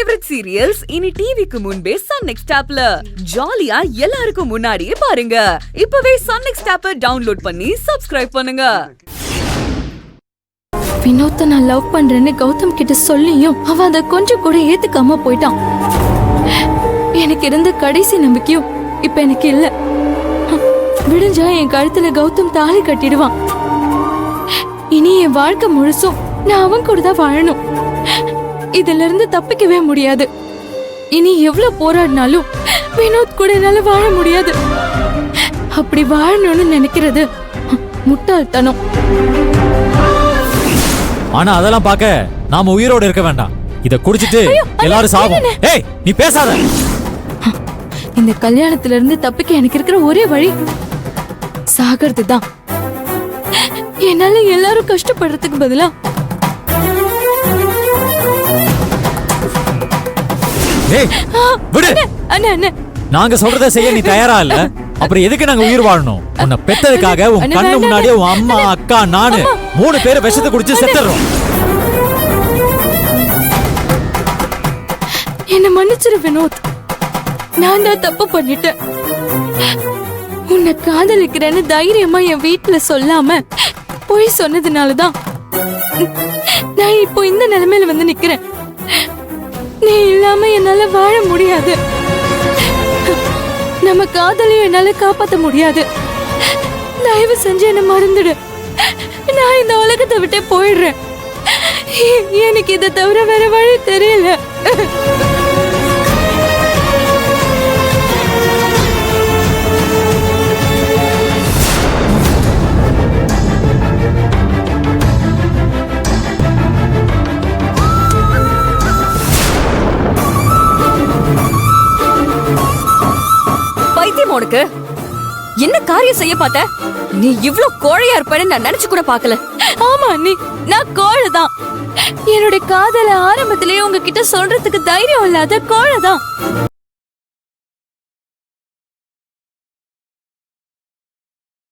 Favourite serials இனி டிவிக்கு முன்பே சன் நெக்ஸ்ட் ஆப்ல ஜாலியா எல்லாருக்கும் முன்னாடியே பாருங்க. இப்பவே சன் நெக்ஸ்ட் ஆப்பை டவுன்லோட் பண்ணி சப்ஸ்கிரைப் பண்ணுங்க. வினோத்தை நான் லவ் பண்றேன்னு கௌதம் கிட்ட சொல்லியும் அவன் அதை கொஞ்சம் கூட ஏத்துக்காம போயிட்டான். எனக்கு இருந்த கடைசி நம்பிக்கையும் இப்ப எனக்கு இல்ல. விடிஞ்சா என் கழுத்துல கௌதம் தாலி கட்டிடுவான். இனி என் வாழ்க்கை முழுசும் நான் அவன் கூட தான் வாழணும். இதுல இருந்து தப்பிக்கவே முடியாது. இனி எவ்வளவு போராடினாலும் வினோத் கூட என்னால வாழ முடியாது. அப்படி வாழணும்னு நினைக்கிறது முட்டாள்தனம். ஆனா அதெல்லாம் பாக்க நாம உயிரோட இருக்க வேண்டாம். இத குடிச்சிட்டு எல்லாரும் சாவோம். ஏய் நீ பேசாத. இந்த கல்யாணத்துல இருந்து தப்பிக்க எனக்கு இருக்கிற ஒரே வழி சாகிறது தான். என்னால எல்லாரும் கஷ்டப்படுறதுக்கு பதிலா நாங்க சொல்றத செய்ய நீ தயாரா இல்ல. அப்புறம் எதுக்கு நாங்க உயிர் வாழணும்? உன்னை பெத்ததுக்காக உன் கண்ணு முன்னாடியே உன் அம்மா அக்கா நானு 3 பேரை விஷத்தை குடிச்சு செத்துறோம். என்ன மன்னிச்சிரு வினோத். நான் தான் தப்பு பண்ணிட்டேன். உன்னை காதலிக்கிறேன்னு தைரியமா என் வீட்டுல சொல்லாம போய் சொன்னதுனாலதான் நான் இப்போ இந்த நிலைமையில வந்து நிக்கிறேன். நீ இல்லாம என்னால வாழ முடியாது. நம்ம காதலையும் என்னால காப்பாத்த முடியாது. தயவு செஞ்சு என்ன மறந்துடு. நான் இந்த உலகத்தை விட்டே போயிடுறேன். எனக்கு இதை தவிர வேற வழி தெரியல. உனக்கு என்ன காரியம் செய்ய பார்த்த? நீ இவ்ளோ கோழையா இருப்பேன்னு நான் நினைச்சு கூட பார்க்கல. ஆமா நீ, நான் கோழைதான். என்னோட காதல ஆரம்பத்திலேயே உங்ககிட்ட சொல்றதுக்கு தைரியம் இல்லாத கோழைதான்.